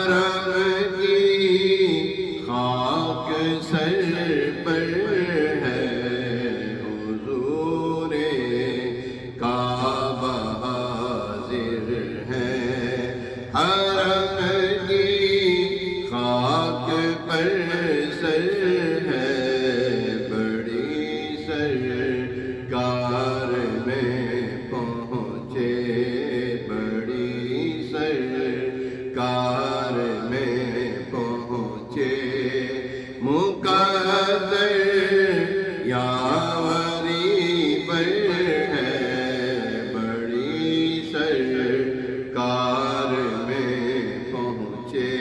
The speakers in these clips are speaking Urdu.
حرم کی خاک سر پر ہے، حضور کعبہ حاضر ہے، حرم کی خاک پر سر ہے، بڑی سرکار میں پہنچے، بڑی سرکار میں پہنچے، مقدر یاوری پر ہے، بڑی سرکار میں پہنچے،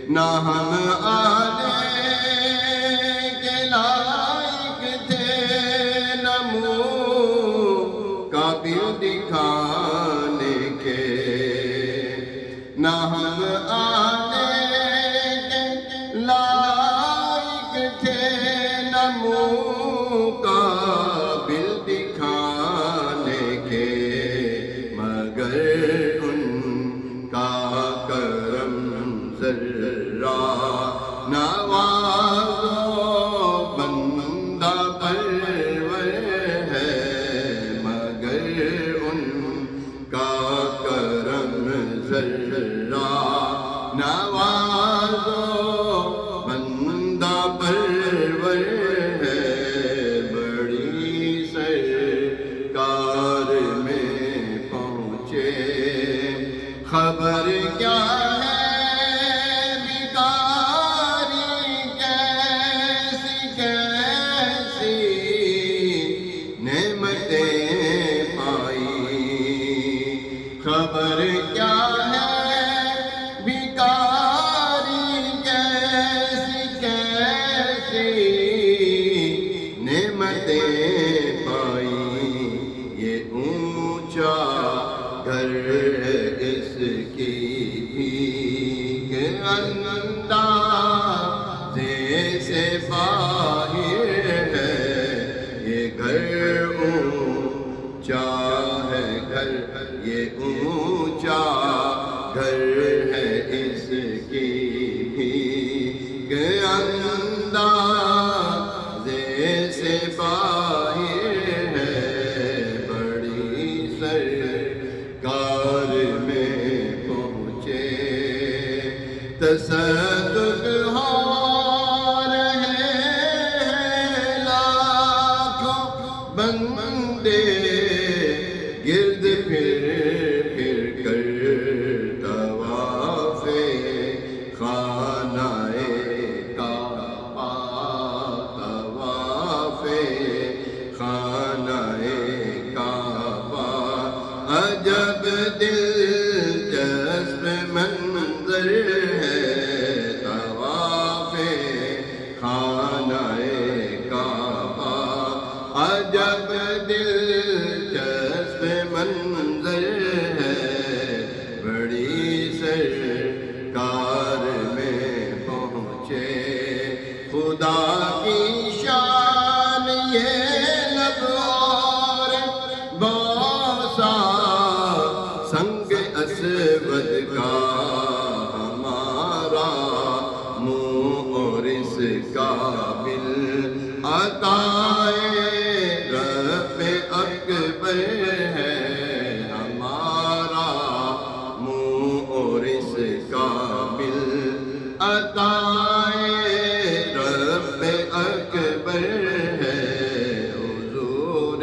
نہ ہم آنے کے لائق تھے، نہ منہ قابل دکھانے کے، نہ ہم آنے کے لائق تھے، نہ منہ قابل دکھانے کے، مگر ان کا کرم ذرہ نواز و بندہ پرور ہے، مگر ان کا کرم ذرہ نواز و بندہ پرور ہے، بڑی سرکار میں پہنچے، خبر کیا ہے خبر کیا ہے بھکاری کیسی کیسی نعمتیں پائی، یہ اونچا گھر ہے اس کی بھیک اندازے سے باہر ہے، یہ گھر اونچا ہے، گھر یہ اونچا گھر ہے اس کی بھیک اندازے سے باہر ہے، بڑی سرکار میں پہنچے، تصدق ہو رہے ہیں لاکھوں بندے، گرد پھر کر طواف خانہ کعبہ، طواف خانہ کعبہ، عجب دلچسپ منظر ہے، طواف خانہ کعبہ، عجب دلچسپ منظر ہے، بڑی سرکار میں پہنچے، خدا کی شان یہ لب اور بوسہ، سنگ اسود کا ہمارا منہ، اور اس قابل عطائے رب اکبر ہے ہمارا منہ، اور اس قابل عطائے رب اکبر ہے، حضور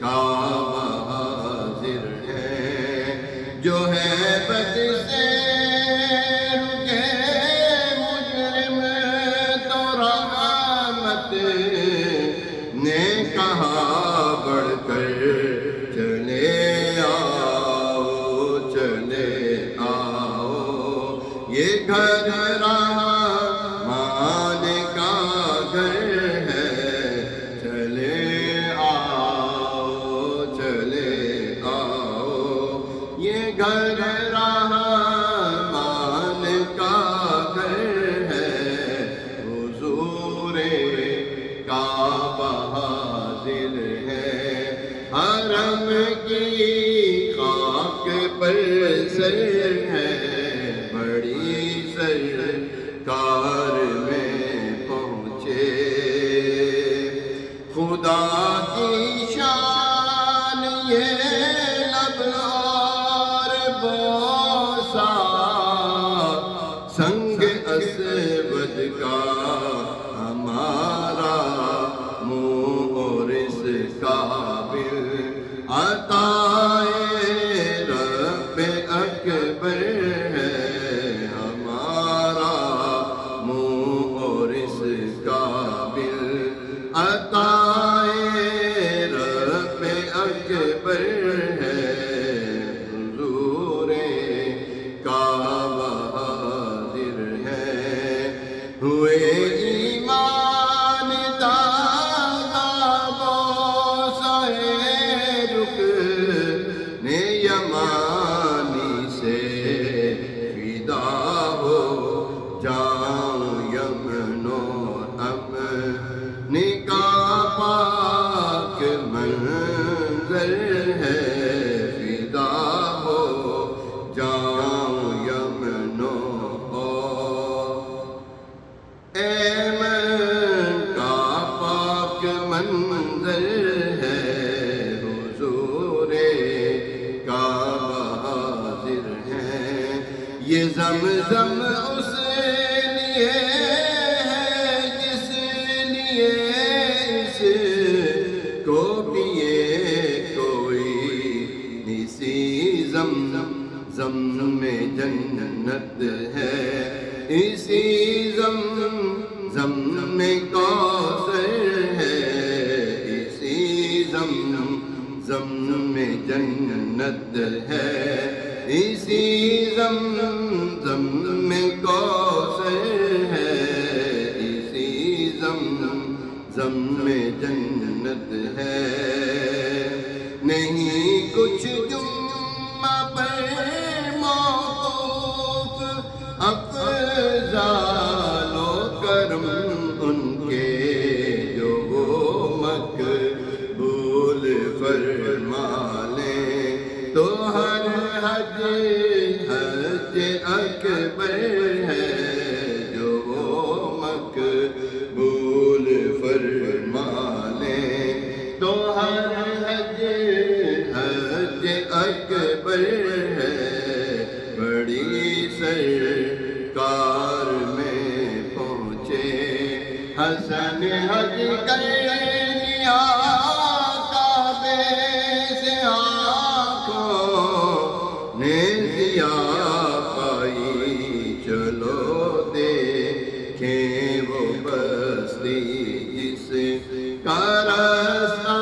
کعبہ حاضر ہے، جو ہے بد سے رکے مجرم تو رحمت نے کہا بڑھ کر چلے آؤ، چلے آؤ، یہ گھر رحمان کا گھر ہے، چلے آؤ، چلے آؤ، یہ گھر رحمان کا گھر ہے، حضور کعبہ حاضر ہے، حرم کی خاک پر سر ہے، اللہ کی شان یہ لب اور بوسہ، سنگ اسود کا ہمارا منہ اور اس قابل عطائے رب اکبر ہے ہمارا منہ اور اس قابل عطائے رب اکبر ہے حضور کعبہ حاضر ہے ہوئے ایمان دادا بوسہ رکن یمانی سے فدا ہو جاؤں یمن و امن کا پاک منظر ہے فدا ہو جاؤں یمن و ایمن کا پاک منظر ہے حضور کعبہ حاضر ہے یہ زمزم اس لیے ہے جس لیے اس کو پیے کوئی اسی زم میں جنت ہے اسی زم میں کوثر ہے اسی زم میں جنت ہے اسی زم میں کوثر ہے اسی زم میں جنت ہے نہیں کچھ جمعہ پر موقوف افضال و کرم ان کے جو وہ مقبول فرما لیں تو ہر حج اکبر ہے جو وہ مقبول فرما لیں تو ہر حج اکبر ہے بڑی سرکار میں پہنچے حسن حج کر لیا کعبے سے آنکھوں نے ضیا پائی چلو دیکھیں وہ بستی جس کا راستہ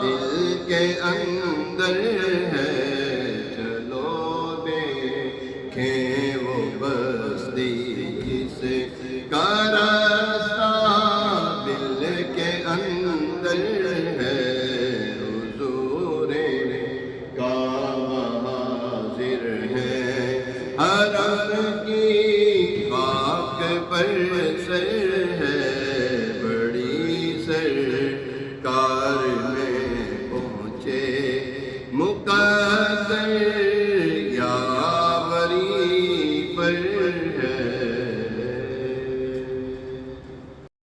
دل کے اندر ہے چلو دیکھیں وہ بستی جس کا راستہ دل کے اندر ہے حضور کعبہ حاضر ہے حرم